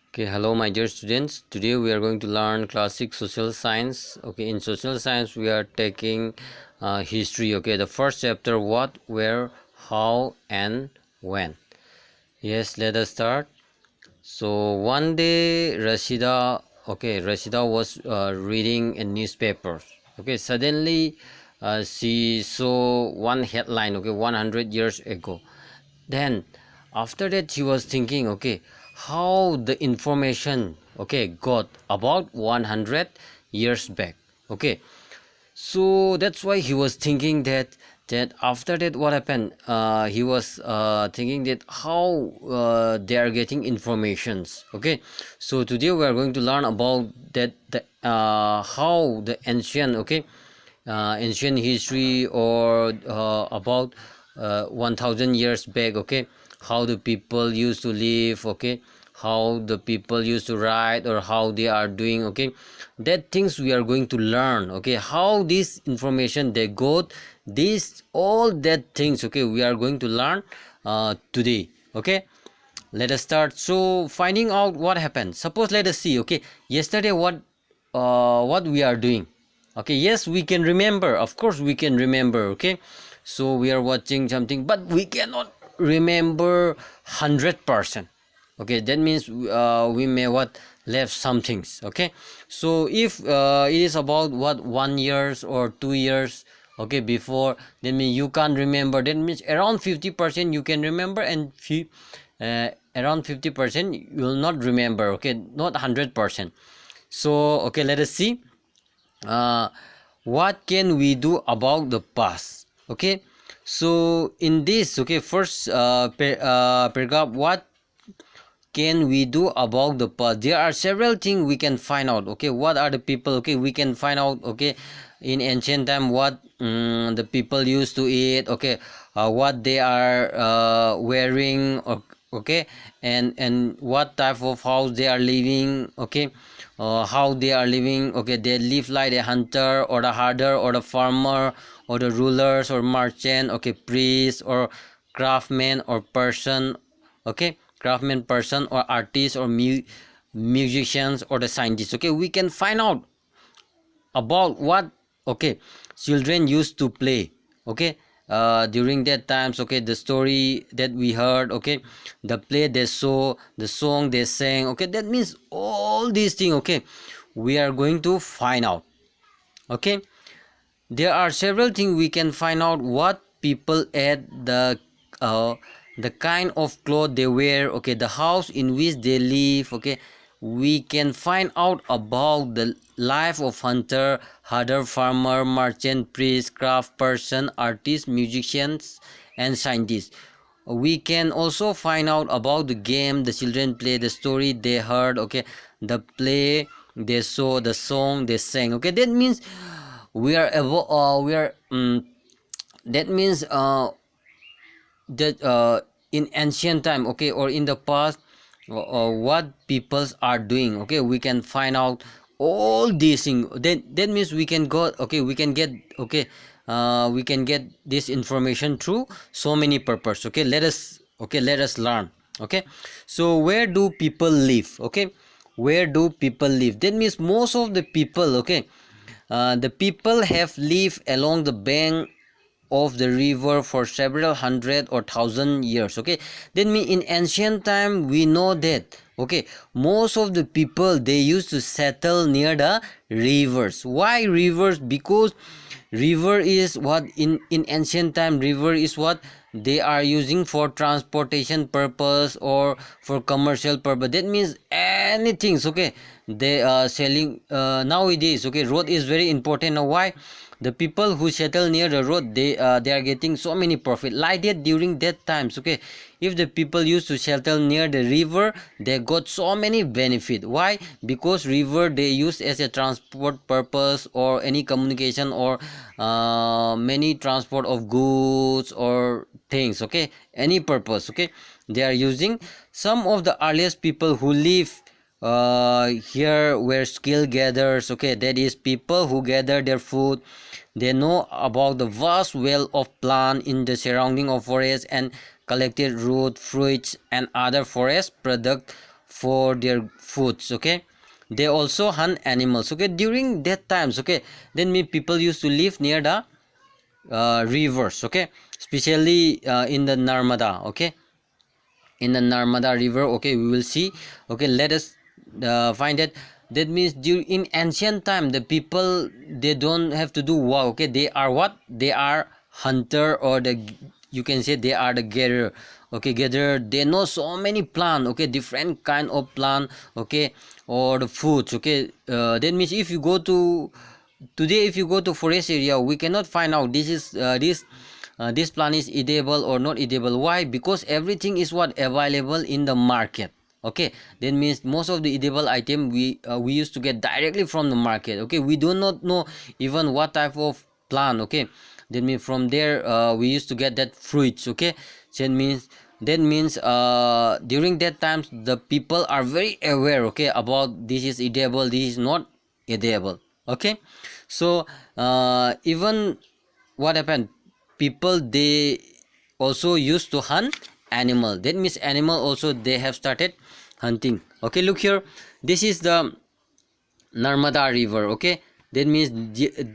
Okay, hello my dear students. Today we are going to learn classic social science. Okay, in social science we are taking history. Okay, the first chapter, what, where, how and when. Yes, let us start. So one day Rashida was reading a newspaper. Okay, suddenly she saw one headline. Okay, 100 years ago. Then after that she was thinking, okay, how the information, okay, got about 100 years back. Okay, so that's why he was thinking that after that what happened, he was thinking that how they are getting informations. Okay, so today we are going to learn about that the how the ancient, okay, ancient history, or about 1000 years back. Okay, how the people used to live. Okay, how the people used to write, or how they are doing. Okay, that things we are going to learn. Okay, how this information they got, this all that things, okay, we are going to learn today. Okay, let us start. So finding out what happened, suppose let us see. Okay, yesterday what we are doing. Okay, yes, we can remember, of course we can remember. Okay, so we are watching something, but we cannot remember 100%. Okay, that means we may what left some things. Okay, so if it is about what 1 years or 2 years, okay, before, that means you can't remember. That means around 50% you can remember, and around 50% you will not remember. Okay, not 100%. So okay, let us see uh, what can we do about the past. Okay, so in this, okay, first paragraph, what can we do about the past? There are several things we can find out. Okay, what are the people? Okay, we can find out. Okay, in ancient time what the people used to eat. Okay, what they are wearing. Okay, and what type of house they are living. Okay, how they are living. Okay, they live like a hunter or a herder or a farmer or the rulers or merchant. Okay, priest or craftsman or person. Okay, craftsman person or artist or musicians or the scientists. Okay, we can find out about what, okay, children used to play. Okay, during that times. Okay, the story that we heard. Okay, the play they saw, the song they sang. Okay, that means all these things. Okay, we are going to find out. Okay, there are several things we can find out: what people ate, uh, the kind of clothes they wear. Okay, the house in which they live. Okay, we can find out about the life of hunter, herder, farmer, merchant, priest, craft person, artist, musicians and scientists. We can also find out about the game the children play, the story they heard. Okay, the play they saw, the song they sang. Okay, that means we are that means that in ancient time, okay, or in the past, what peoples are doing. Okay, we can find out all these things. Then that means we can go. Okay, we can get. Okay, we can get this information through so many purpose. Okay, let us learn. Okay, so where do people live? Okay, where do people live? That means most of the people. Okay, the people have lived along the bank of the river for several hundred or thousand years. Okay, then me in ancient time we know that, okay, most of the people they used to settle near the rivers. Why rivers? Because river is what in ancient time, river is what they are using for transportation purpose or for commercial purpose. That means anything. Okay, they are selling nowadays. Okay, road is very important. Now why? The people who settle near the road, they are getting so many profit like that during that times. Okay, if the people used to settle near the river, they got so many benefit. Why? Because river they use as a transport purpose or any communication or many transport of goods or things. Okay, any purpose. Okay, they are using. Some of the earliest people who live here were skill gatherers. Okay, that is people who gather their food. They know about the vast wealth of plant in the surrounding of forest, and collected root, fruits and other forest product for their foods. Okay, they also hunt animals. Okay, during that times, okay, then people used to live near the rivers. Okay, especially in the Narmada. Okay, in the Narmada river. Okay, we will see. Okay, let us find that. That means during in ancient time, the people, they don't have to do work. Okay, they are what? They are hunter, or the, you can say they are the gatherer. Okay, gatherer, they know so many plant. Okay, different kind of plant. Okay, or the foods. Okay, that means if you go to today, if you go to forest area, we cannot find out this is this plant is edible or not edible. Why? Because everything is what available in the market. Okay, that means most of the edible item we used to get directly from the market. Okay, we do not know even what type of plant. Okay, that means from there we used to get that fruits. Okay, that means during that times the people are very aware, okay, about this is edible, this is not edible. Okay, so even what happened, people, they also used to hunt animal. That means animal also they have started hunting. Okay, look here, this is the Narmada river. Okay, that means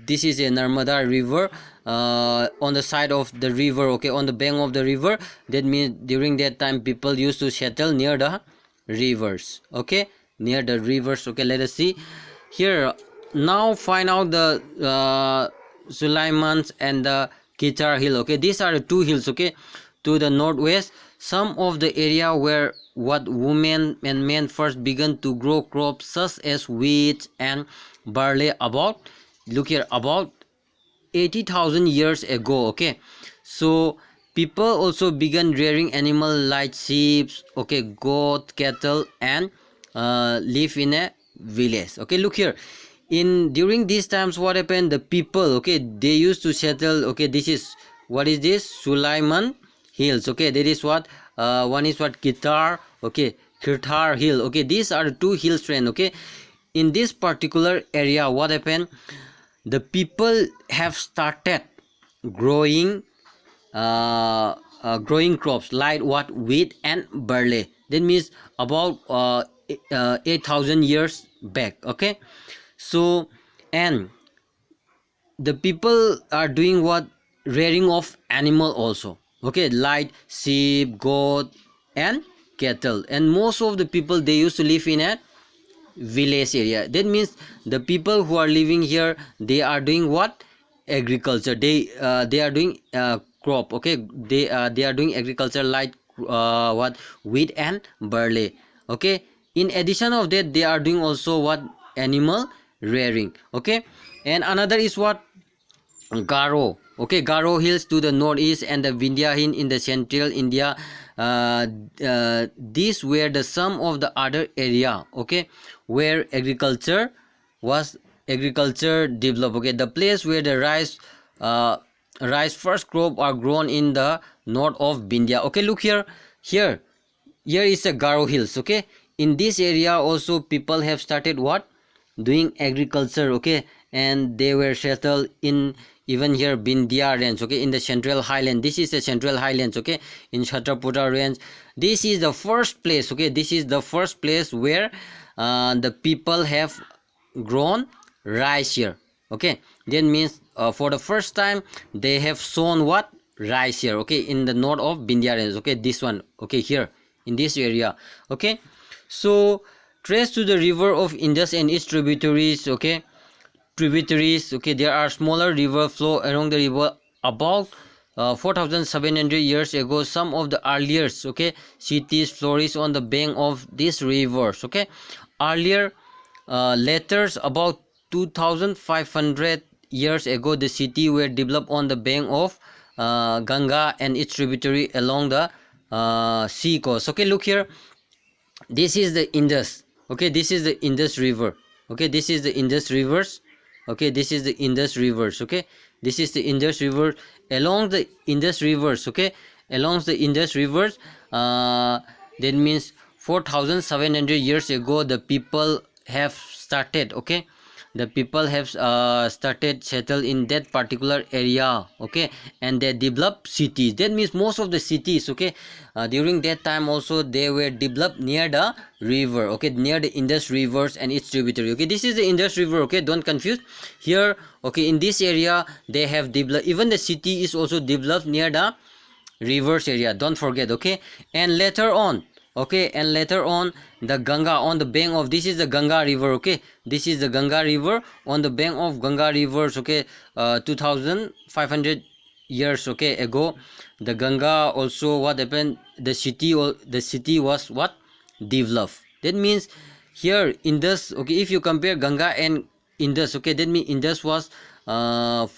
this is a Narmada river, on the side of the river. Okay, on the bank of the river. That means during that time people used to settle near the rivers. Okay, near the rivers. Okay, let us see here. Now find out the Sulaimans and the Kitar hill. Okay, these are the two hills. Okay, to the northwest, some of the area where what women and men first began to grow crops such as wheat and barley about, look here, about 80,000 years ago. Okay, so people also began rearing animal like sheep, okay, goat, cattle, and live in a village. Okay, look here, in during these times what happened, the people, okay, they used to settle. Okay, this is, what is this? Sulaiman hills. Okay, that is what one is what Kitar. Okay, Kirtar hill. Okay, these are the two hills, friend. Okay, in this particular area what happened, the people have started growing growing crops like what? Wheat and barley. That means about 8,000 years back. Okay, so, and the people are doing what? Rearing of animal also. Okay, like sheep, goat and cattle. And most of the people, they used to live in a village area. That means the people who are living here, they are doing what? Agriculture. They are doing crop. Okay, they are doing agriculture like what? Wheat and barley. Okay, in addition of that, they are doing also what? Animal rearing. Okay, and another is what? Garo. Okay, Garo hills to the northeast and the Vindhya hill in the central India. These were the some of the other area. Okay, where agriculture developed. Okay, the place where the rice first crop are grown in the north of Vindhya. Okay, look here. Here is a Garo hills. Okay, in this area also people have started what? Doing agriculture. Okay, and they were settled in even here Vindhya range. Okay, in the central highland. This is the central highlands. Okay, in Chhatrapura range, this is the first place. Okay, this is the first place where the people have grown rice here. Okay, that means for the first time they have sown what? Rice here. Okay, in the north of Vindhya range. Okay, this one. Okay, here in this area. Okay, so trace to the river of Indus and its tributaries. Okay, okay, there are smaller river flow along the river about 4,700 years ago. Some of the earliest, okay, cities flourished on the bank of these rivers. Okay, earlier letters about 2,500 years ago, the city were developed on the bank of Ganga and its tributary along the sea coast. Okay, look here, this is the Indus. Okay, this is the Indus river. Okay, this is the Indus rivers. Okay, this is the Indus rivers. Okay, this is the Indus river. Along the Indus rivers. Okay, along the Indus rivers, that means 4,700 years ago the people have started, okay, the people have started settle in that particular area, okay, and they develop cities. That means most of the cities, okay, during that time also they were developed near the river, okay, near the Indus rivers and its tributary. Okay, this is the Indus river, okay, don't confuse here. Okay, in this area they have developed, even the city is also developed near the rivers area, don't forget. Okay, and later on, okay, and later on the Ganga, on the bank of, this is the Ganga river, okay, this is the Ganga river, on the bank of Ganga rivers, okay, 2500 years, okay, ago, the Ganga also, what happened, the city, or the city was what, developed. That means here Indus, okay, if you compare Ganga and Indus, okay, that means Indus was how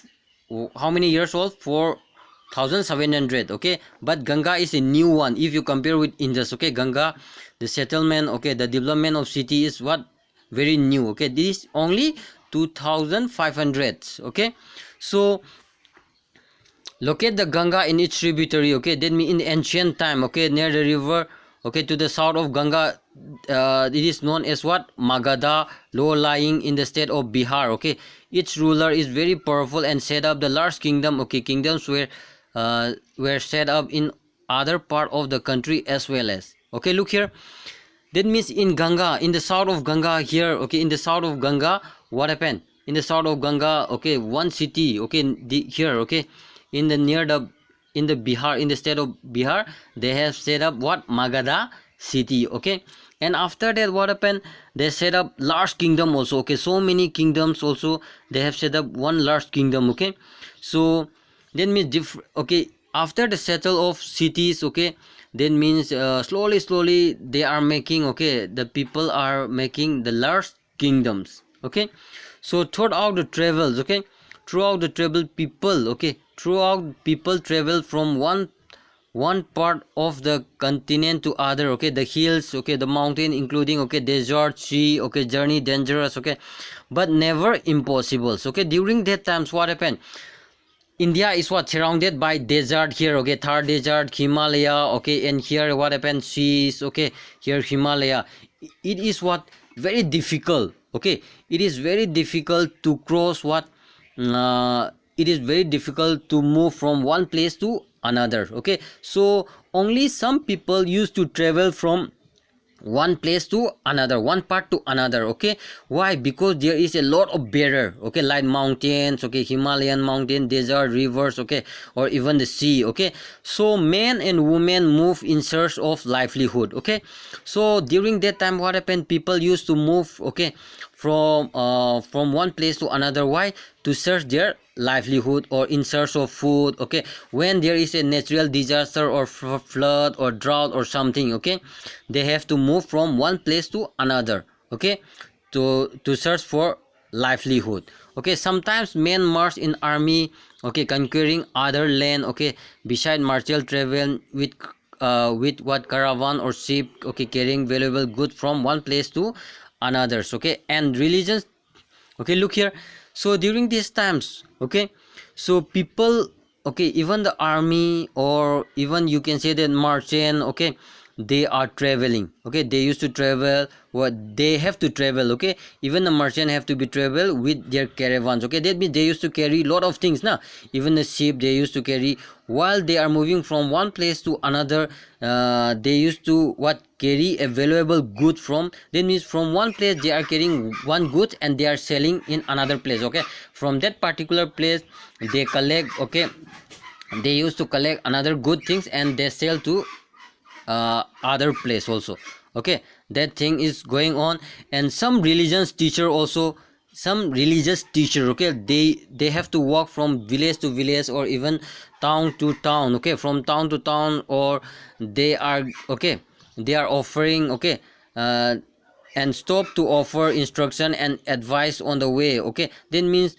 many years old, 4700, okay, but Ganga is a new one if you compare with Indus. Okay, Ganga, the settlement, okay, the development of city is what, very new. Okay, this is only 2500. Okay, so locate the Ganga in its tributary, okay, that means in ancient time, okay, near the river, okay, to the south of Ganga, it is known as what, Magadha, low lying in the state of Bihar. Okay, its ruler is very powerful and set up the large kingdom. Okay, kingdoms were set up in other part of the country as well as, okay, look here, that means in Ganga, in the south of Ganga here, okay, in the south of Ganga, what happened, in the south of Ganga, okay, one city, okay, here, okay, in the near the, in the Bihar, in the state of Bihar, they have set up what, Magadha city. Okay, and after that what happened, they set up large kingdom also. Okay, so many kingdoms also, they have set up one large kingdom. Okay, so that means okay, after the settle of cities, okay, that means slowly they are making, okay, the people are making the large kingdoms. Okay, so throughout the travels, okay, throughout the travel people, okay, throughout people travel from one part of the continent to other. Okay, the hills, okay, the mountain, including, okay, desert, sea, okay, journey dangerous, okay, but never impossible. Okay, during that times what happened, India is what, surrounded by desert here, okay, Thar desert, Himalaya, okay, and here what happened, seas, okay, here Himalaya. It is what, very difficult, okay, it is very difficult to cross what, it is very difficult to move from one place to another. Okay, so only some people used to travel from one place to another, one part to another. Okay, why? Because there is a lot of barrier, okay, like mountains, okay, Himalayan mountain, desert, rivers, okay, or even the sea. Okay, so men and women move in search of livelihood. Okay, so during that time what happened, people used to move, okay, from one place to another. Why? To search their livelihood or in search of food. Okay, when there is a natural disaster or flood or drought or something, okay, they have to move from one place to another, okay, to search for livelihood. Okay, sometimes men march in army, okay, conquering other land. Okay, beside martial travel with what, caravan or ship, okay, carrying valuable goods from one place to another's. Okay, and religions, okay, look here, so during these times, okay, so people, okay, even the army, or even you can say that merchant, okay, they are traveling. Okay, they used to travel, what they have to travel. Okay, even the merchant have to be travel with their caravans. Okay, that means they used to carry lot of things now, even the ship they used to carry while they are moving from one place to another. They used to what, carry a valuable good from, that means from one place they are carrying one good and they are selling in another place. Okay, from that particular place they collect, okay, they used to collect another good things and they sell to other place also. Okay, that thing is going on. And some religious teacher also, some religious teacher, okay, they have to walk from village to village or even town to town. Okay, from town to town, or they are, okay, they are offering, okay, and stop to offer instruction and advice on the way. Okay, that means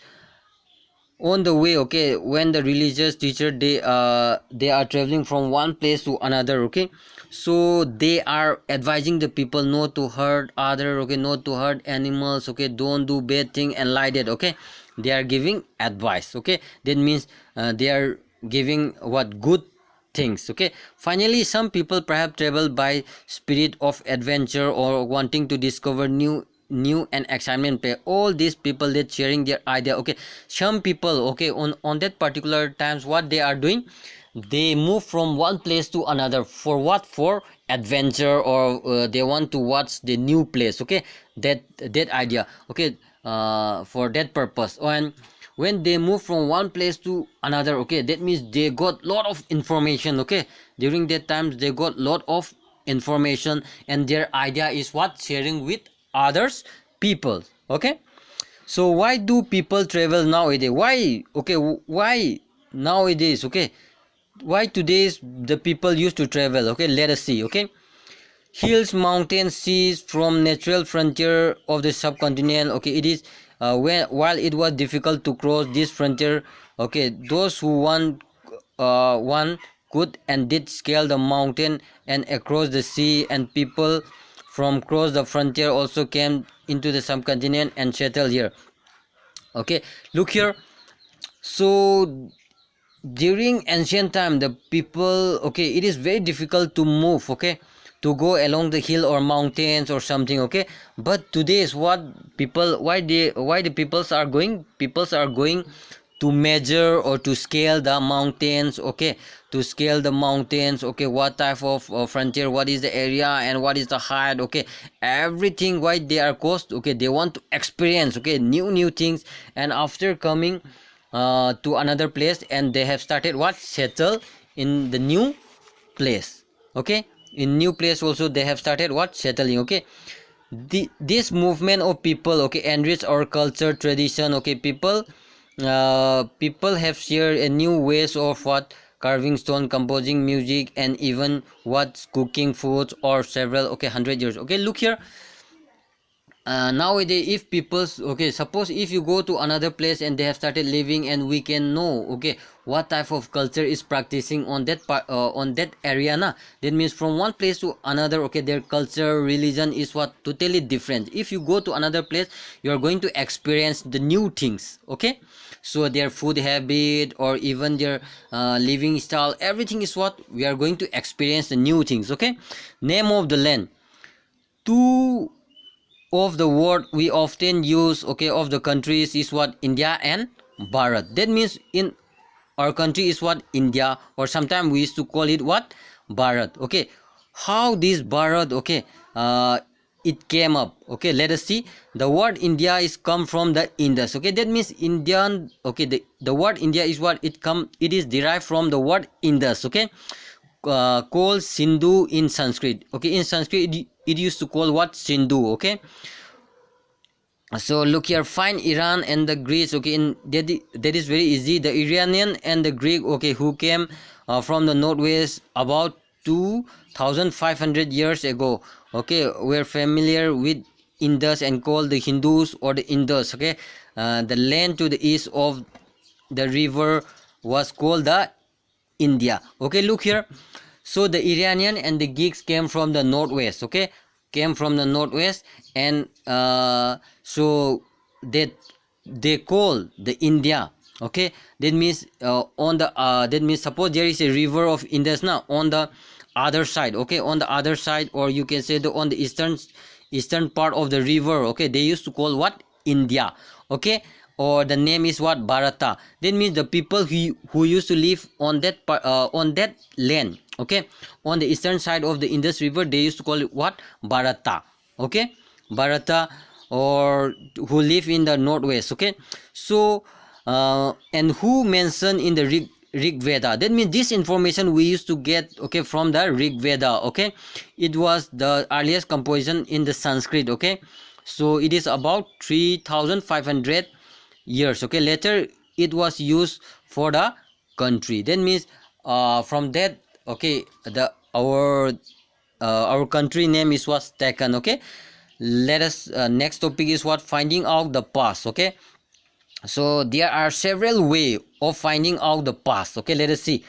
on the way, okay, when the religious teacher, they are traveling from one place to another. Okay, so they are advising the people not to hurt other, okay, not to hurt animals, okay, don't do bad thing and like that. Okay, they are giving advice. Okay, that means they are giving what, good things. Okay, finally some people perhaps travel by spirit of adventure or wanting to discover new and excitement play. All these people, they sharing their idea. Okay, some people, okay, on that particular times, what they are doing, they move from one place to another. For what? For adventure, or they want to watch the new place. Okay, that idea. Okay, for that purpose. And when they move from one place to another, okay, that means they got lot of information. Okay, during that times they got lot of information, and their idea is what? Sharing with others people. Okay, so why do people travel nowadays? Why? Okay, why nowadays? Okay, why today's the people used to travel? Okay, let us see. Okay, hills, mountains, seas, from natural frontier of the subcontinent. Okay, it is while it was difficult to cross this frontier, okay, those who one could and did scale the mountain and across the sea, and people from across the frontier also came into the subcontinent and settled here. Okay, look here. So during ancient time, the people, okay, it is very difficult to move, okay, to go along the hill or mountains or something. Okay, but today is what people, why the peoples are going to measure or to scale the mountains. Okay, to scale the mountains. Okay, what type of frontier, what is the area, and what is the height. Okay, everything. Why they are cost? Okay, they want to experience, okay, new things. And after coming to another place, and they have started what? Settle in the new place. Okay, in new place also they have started what? Settling. Okay, this movement of people, okay, enrich our culture, tradition. Okay, people have shared a new ways of what? Carving stone, composing music, and even what? Cooking foods, or several, okay, 100 years. Okay, look here. Nowadays, if people, okay, suppose if you go to another place and they have started living, and we can know, okay, what type of culture is practicing on that part, on that area na. That means from one place to another, okay, their culture, religion is what? Totally different. If you go to another place, you are going to experience the new things. Okay, so their food habit, or even their living style, everything is what? We are going to experience the new things. Okay, name of the land. Two of the word we often use, okay, of the countries is what? India and Bharat. That means in our country is what? India, or sometimes we used to call it what? Bharat. Okay, how this Bharat, okay, it came up. Okay, let us see. The word India is come from the Indus. Okay, that means Indian. Okay, the word India is what? It is derived from the word Indus. Okay, called Sindhu in Sanskrit. Okay, in Sanskrit it used to call what? Sindhu. Okay, so look here, find Iran and the Greece. Okay, in that is very easy. The Iranian and the Greek, okay, who came from the northwest about 2500 years ago, okay, were familiar with Indus and called the Hindus or the Indus. Okay, the land to the east of the river was called the India. Okay, look here. So the Iranian and the Greeks came from the northwest. Okay, came from the northwest, and so they call the India. Okay, that means on the that means suppose there is a river of Indus now on the other side. Okay, on the other side, or you can say on the eastern part of the river. Okay, they used to call what? India. Okay, or the name is what? Bharata. That means the people who used to live on that land, okay, on the eastern side of the Indus river, they used to call it what? Bharata. Okay, Bharata, or who live in the northwest. Okay, so and who mentioned in the Rig Veda. That means this information we used to get, okay, from the Rig Veda. Okay, it was the earliest composition in the Sanskrit. Okay, so it is about 3500 years. Okay, later it was used for the country. That means from that, okay, the our country name is was taken. Okay, let us next topic is what? Finding out the past. Okay, so there are several ways of finding out the past. Okay, let us see.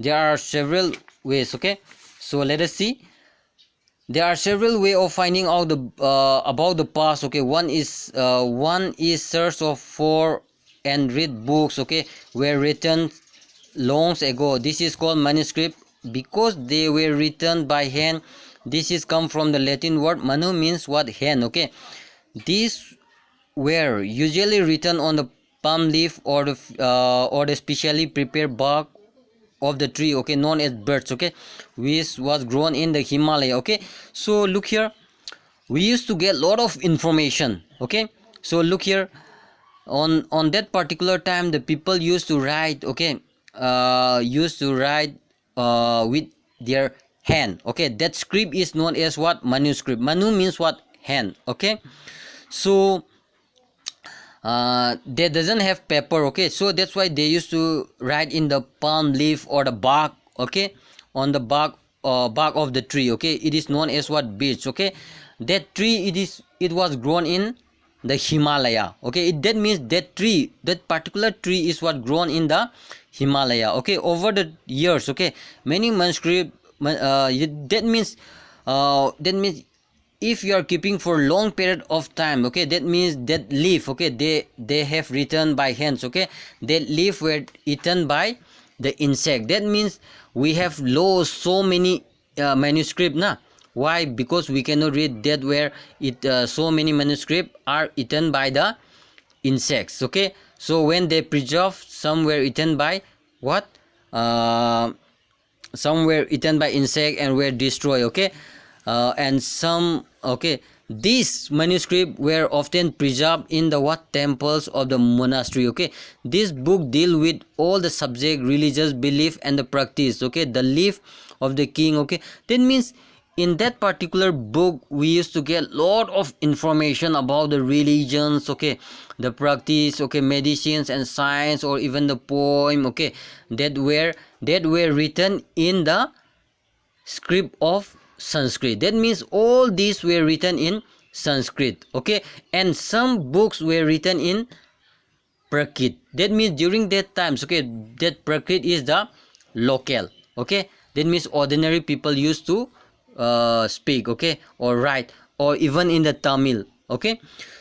There are several ways. Okay, so let us see. There are several ways of finding out the about the past. Okay, one is search of for and read books, okay, were written long ago. This is called manuscript because they were written by hand. This is come from the Latin word manu, means what? Hand. Okay, these were usually written on the palm leaf or the specially prepared bark of the tree, okay, known as birch, okay, which was grown in the Himalaya. Okay, so look here, we used to get a lot of information. Okay, so look here, on that particular time the people used to write, okay, with their hand. Okay, that script is known as what? Manuscript. Manu means what? Hand. Okay, so they doesn't have paper. Okay, so that's why they used to write in the palm leaf or the bark. Okay, on the bark of the tree. Okay, it is known as what? Birch. Okay, that tree, it was grown in the Himalaya. Okay, that means that tree, that particular tree is what grown in the Himalaya. Okay, over the years. Okay, many manuscript, that means if you are keeping for long period of time, okay, that means that leaf, okay, they have written by hands. Okay, that leaf were eaten by the insect. That means we have lost so many manuscript na. Why? Because we cannot read that where so many manuscript are eaten by the insects. Okay, so when they preserve, some were eaten by what? Some were eaten by insect and were destroyed. Okay, and some, okay, these manuscripts were often preserved in the what? Temples of the monastery. Okay, this book deal with all the subject, religious belief and the practice. Okay, the life of the king. Okay, that means in that particular book we used to get lot of information about the religions, okay, the practice, okay, medicines and science, or even the poem, okay, that were written in the script of Sanskrit. That means all these were written in Sanskrit. Okay, and some books were written in Prakrit. That means during that times, okay, that Prakrit is the local. Okay, that means ordinary people used to speak, okay, or write, or even in the Tamil. Okay,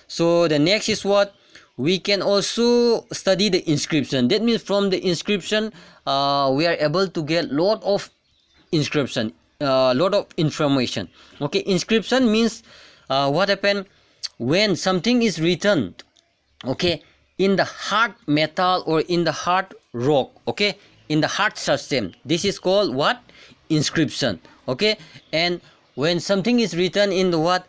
so the next is what? We can also study the inscription. That means from the inscription we are able to get lot of inscription, lot of information. Okay, inscription means what happened when something is written, okay, in the hard metal or in the hard rock, okay, in the hard substance. This is called what? Inscription. Okay, and when something is written in the what?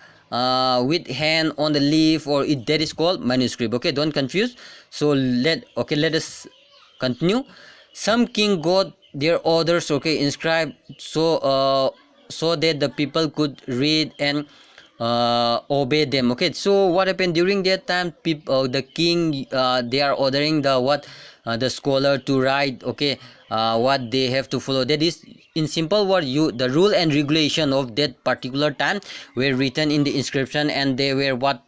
With hand on the leaf, or that is called manuscript. Okay, don't confuse. So let us continue. Some king got their orders, okay, inscribed, so that the people could read and obey them. Okay, so what happened during that time? People, the king, they are ordering the what? The scholar to write, okay, what they have to follow. That is, in simple word, the rule and regulation of that particular time were written in the inscription, and they were what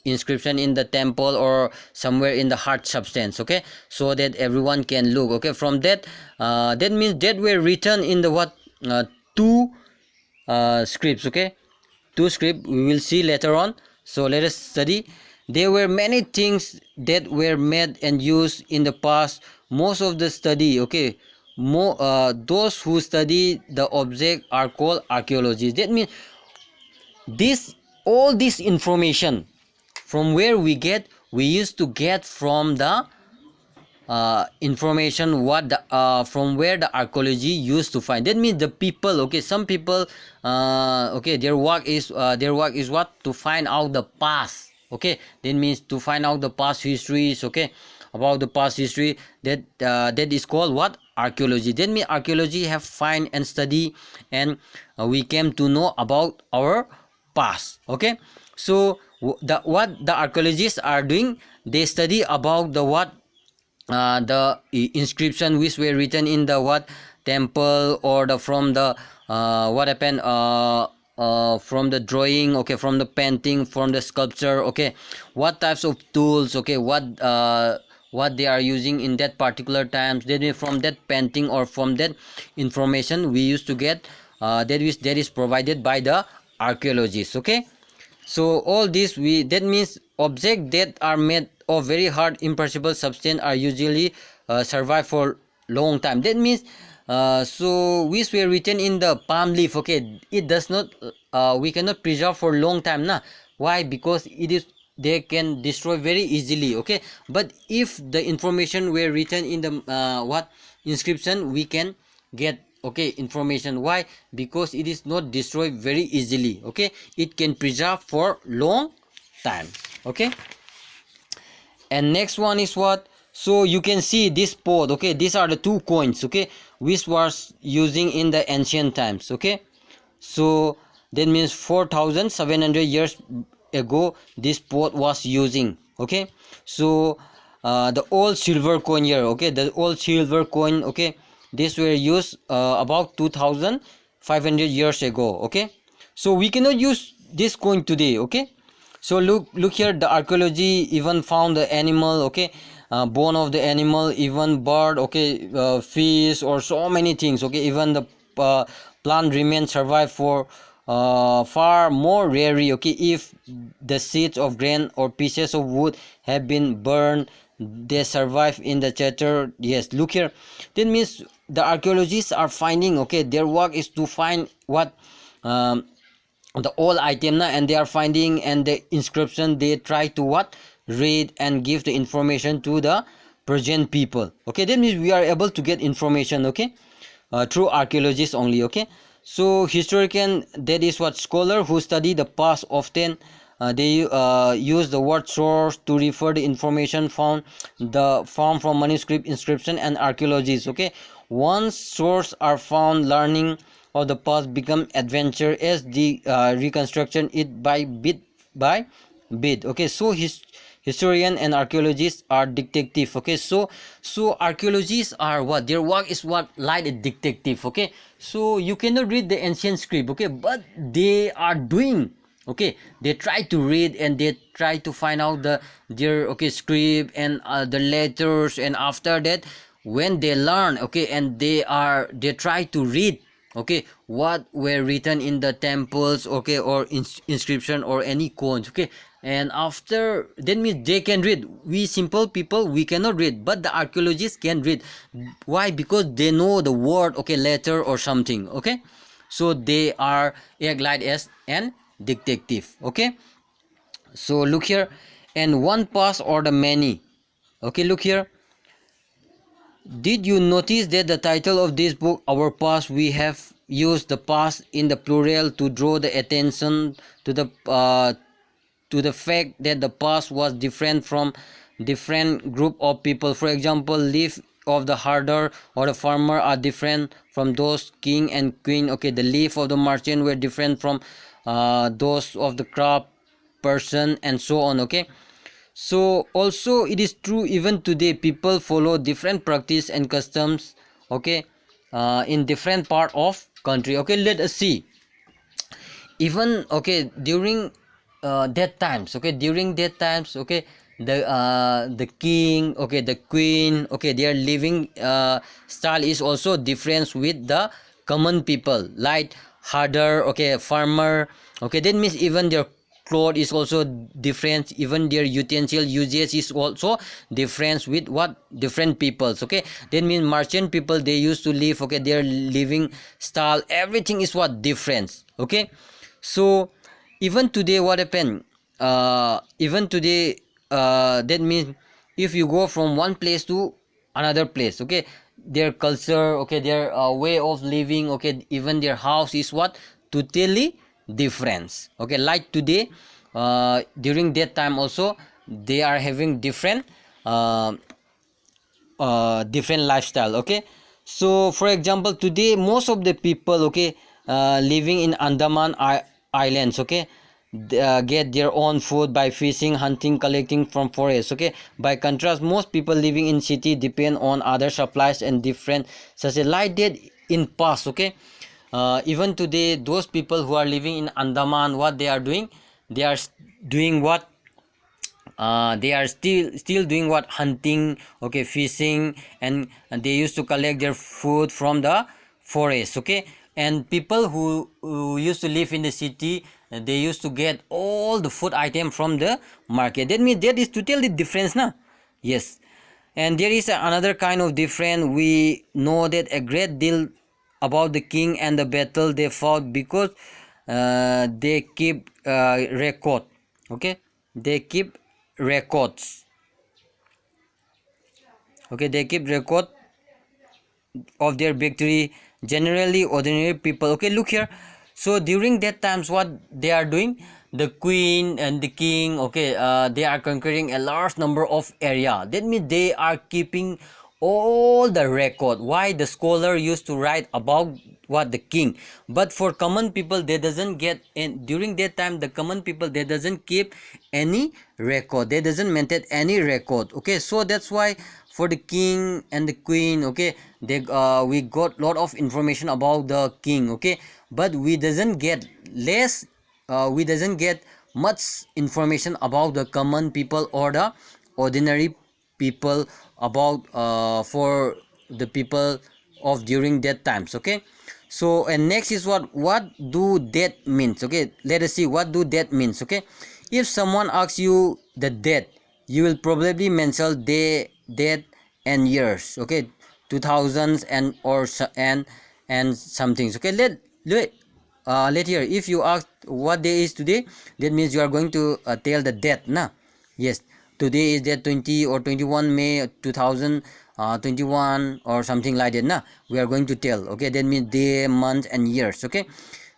inscription in the temple or somewhere in the hard substance. Okay, so that everyone can look. Okay, from that, that means that were written in the what? Two scripts. Okay, two script we will see later on. So let us study. There were many things that were made and used in the past. Most of the study, okay, those who study the object are called archaeologists. That means all this information from where we used to get from the information what the from where the archaeology used to find. That means the people, okay, some people, okay, their work is what? To find out the past. Okay, that means to find out the past histories, okay, about the past history. That is called what? Archaeology. That means archaeology have find and study, and we came to know about our past. Okay, so what the archaeologists are doing, they study about the what? The inscription which were written in the what? Temple, or the from the what happened from the drawing, okay, from the painting, from the sculpture, okay, what types of tools, okay, what they are using in that particular times. Then from that painting or from that information we used to get that is provided by the archaeologists. Okay, so all this that means objects that are made of very hard imperishable substance are usually survive for long time. That means so which were written in the palm leaf, okay, it does not we cannot preserve for long time na. Why? Because it is, they can destroy very easily, okay. But if the information were written in the what inscription, we can get, okay, information. Why? Because it is not destroyed very easily, okay. It can preserve for long time, okay. And next one is what? So you can see this pot, okay, these are the two coins, okay, which was using in the ancient times, okay. So that means 4700 years ago this pot was using, okay. So the old silver coin here, okay, the old silver coin, okay, this were used about 2500 years ago, okay. So we cannot use this coin today, okay. So look here, the archaeology even found the animal, okay, bone of the animal, even bird, okay, fish, or so many things, okay. Even the plant remains survive for far more rarely, okay. If the seeds of grain or pieces of wood have been burned, they survive in the chatter. Yes, look here, that means the archaeologists are finding, okay, their work is to find what, the old item na, and they are finding, and the inscription they try to what, read and give the information to the present people, okay. That means we are able to get information, okay, through archaeologists only, okay. So historian, that is what, scholar who study the past, often they use the word source to refer the information found from manuscript, inscription, and archaeologies, okay. Once source are found, learning of the past become adventure as the reconstruction it by bit by bit, okay. So historian and archaeologists are detective, okay. So archaeologists are what, their work is what, like a detective, okay. So you cannot read the ancient script, okay, but they are doing, okay, they try to read and they try to find out their, okay, script and the letters, and after that when they learn, okay, and they try to read, okay, what were written in the temples, okay, or inscription or any coins, okay. And after that means they can read. We simple people, we cannot read, but the archaeologists can read. Why? Because they know the word, okay, letter or something, okay. So they are act like as an detective, okay. So look here, and one past or the many, okay. Look here, did you notice that the title of this book, Our Past, we have used the past in the plural to draw the attention to the fact that the past was different from different group of people. For example, leaf of the herder or the farmer are different from those king and queen, okay. The leaf of the merchant were different from those of the craft person, and so on, okay. So also it is true, even today people follow different practice and customs, okay, in different part of country, okay. Let us see, even, okay, during that times, okay, during that times, okay, the king, okay, the queen, okay, their living style is also different with the common people, like herder, okay, farmer, okay. That means even their cloth is also different, even their utensil usage is also different with what, different peoples, okay. That means merchant people, they used to live, okay, their living style, everything is what, different, okay. So even today what happened, even today, that means if you go from one place to another place, okay, their culture, okay, their way of living, okay, even their house is what, totally different, okay. Like today, during that time also they are having different different lifestyle, okay. So for example, today most of the people, okay, living in Andaman islands, okay, get their own food by fishing, hunting, collecting from forests, okay. By contrast, most people living in city depend on other supplies and different, such as like that in past, okay. Even today those people who are living in Andaman, what they are doing, they are doing what, they are still doing what, hunting, okay, fishing, and they used to collect their food from the forest, okay. And people who used to live in the city, they used to get all the food item from the market. That means that is totally different now. Yes. And there is another kind of different. We know that a great deal about the king and the battle they fought, because they keep record, Okay, they keep records. Okay, they keep record of their victory. Generally ordinary people, okay, look here. So during that times what they are doing, the queen and the king, okay, they are conquering a large number of area. That means they are keeping all the record. Why? The scholar used to write about what the king, but for common people they doesn't get in. During that time the common people, they doesn't keep any record, they doesn't maintain any record. Okay, so that's why for the king and the queen, okay, they we got lot of information about the king, okay, but we doesn't get less, we doesn't get much information about the common people or the ordinary people, about for the people of during that times. Okay, so and next is what do that means. Okay, let us see what do that means. Okay, if someone asks you the date, you will probably mention day, date and years. Okay, 2000s and or and some things. Okay, let here, if you ask what day is today, that means you are going to tell the date na. Yes, today is date 20 or 21 May 2021 or something like that na, we are going to tell. Okay, that means day, month and years. Okay,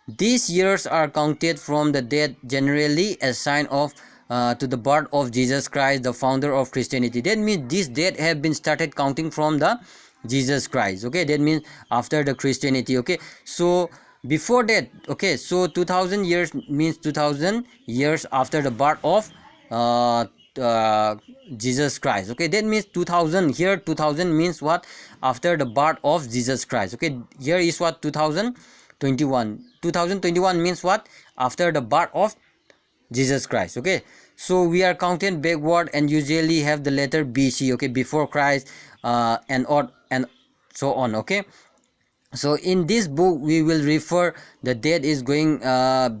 these years are counted from the date generally a sign of to the birth of Jesus Christ, the founder of Christianity. That means this date have been started counting from the Jesus Christ. Okay, that means after the Christianity. Okay, so before that, okay, so 2000 years means 2000 years after the birth of uh, uh, Jesus Christ. Okay, that means 2000, here 2000 means what? After the birth of Jesus Christ. Okay, here is what? 2021. 2021 means what? After the birth of Jesus Christ. Okay, so we are counting backward and usually have the letter BC. Okay, before Christ, and so on. Okay, so in this book we will refer the date is going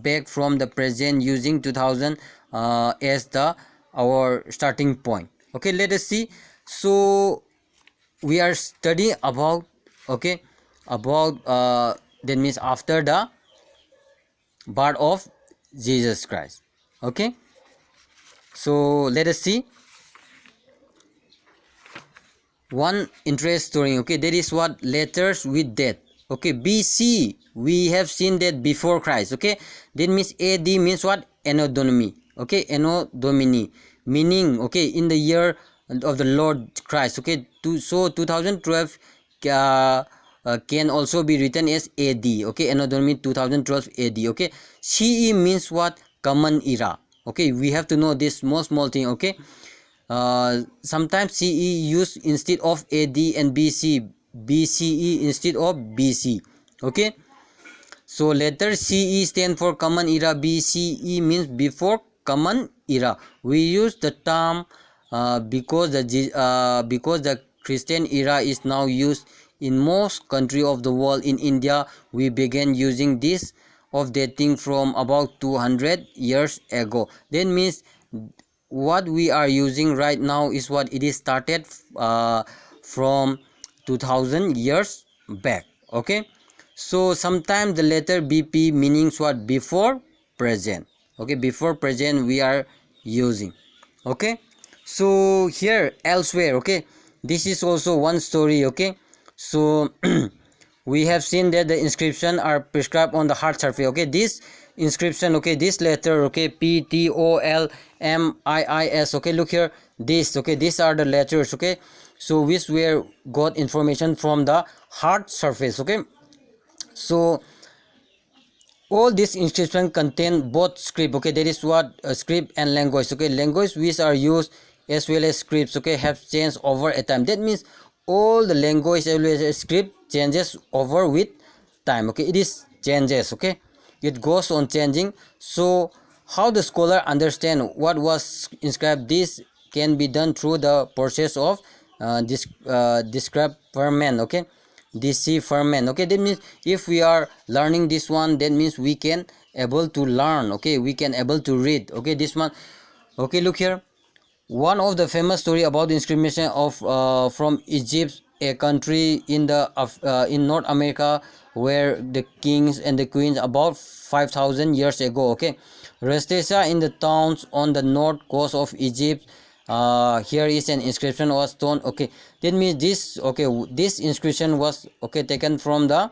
back from the present using 2000 as the our starting point. Okay, let us see. So we are studying about, okay, about that means after the birth of Jesus Christ. Okay, so let us see one interest story. Okay, that is what? Letters with death. Okay, BC, we have seen that before Christ. Okay, that means AD means what? Anno Domini. Okay, Anno Domini, meaning, okay, in the year of the Lord Christ. Okay, so 2012 can also be written as AD. Okay, Anno Domini 2012 AD. Okay, CE means what? Common era. Okay, we have to know this small thing. Okay, sometimes CE used instead of AD and BC, BCE instead of BC. Okay, so letter CE stand for common era, BCE means before common era. We use the term because the Christian era is now used in most country of the world. In India we began using this of dating from about 200 years ago. That means what we are using right now is what? It is started from 2000 years back. Okay, so sometimes the letter BP meanings what? Before present. Okay, before present we are using. Okay, so here elsewhere, okay, this is also one story. Okay, so we have seen that the inscription are prescribed on the hard surface. Okay, this inscription, okay, this letter, okay, PTOLMIIS. Okay, look here, this, okay, these are the letters. Okay, so which were got information from the hard surface. Okay, so all these inscriptions contain both script. Okay, that is what script and language. Okay, language which are used as well as scripts, okay, have changed over a time. That means all the language as well as script changes over with time. Okay, it is changes. Okay, it goes on changing. So how the scholar understand what was inscribed? This can be done through the process of decipherment. Okay, decipherment. Okay, that means if we are learning this one, that means we can able to learn. Okay, we can able to read. Okay, this one. Okay, look here, one of the famous story about the inscription of from Egypt, a country in the in North America, where the kings and the queens about 5000 years ago, okay, Rastesa in the towns on the north coast of Egypt. Here is an inscription was stone. Okay, that means this. Okay, this inscription was okay taken from the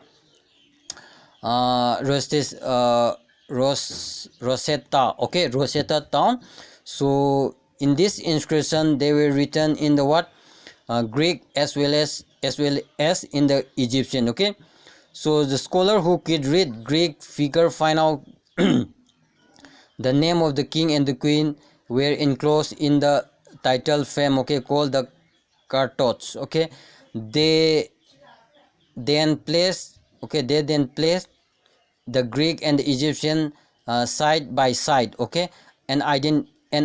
Rosetta. Okay, Rosetta town. So in this inscription they were written in the what, Greek as well as in the Egyptian. Okay, so the scholar who could read Greek figure find out the name of the king and the queen were enclosed in the title frame, okay, called the cartots. Okay, they they then placed the Greek and the Egyptian side by side. Okay, and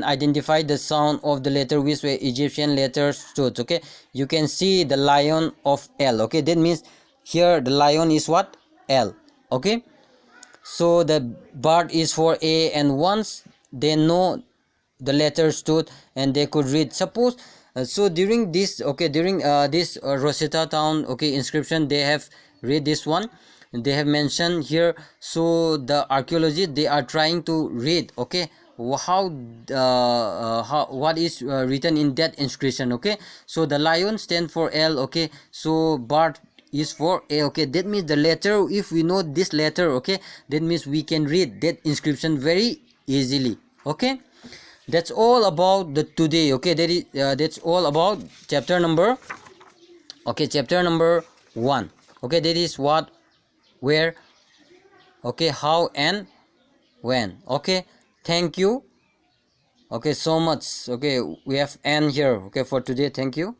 identify the sound of the letter which were Egyptian letters stood. Okay, you can see the lion of L. Okay, that means here the lion is what, L. Okay, so the bird is for A, and once they know the letter stood and they could read, suppose so during this, okay, during this Rosetta town, okay, inscription, they have read this one, they have mentioned here. So the archaeologists, they are trying to read, okay, how what is written in that inscription. Okay, so the lion stand for L. Okay, so bird is for A. Okay, that means the letter, if we know this letter, okay, that means we can read that inscription very easily. Okay, that's all about the today. Okay, that's all about chapter number, okay, chapter number 1. Okay, that is what, where, okay, how and when. Okay, thank you. Okay, so much. Okay, we have end here. Okay, for today, thank you.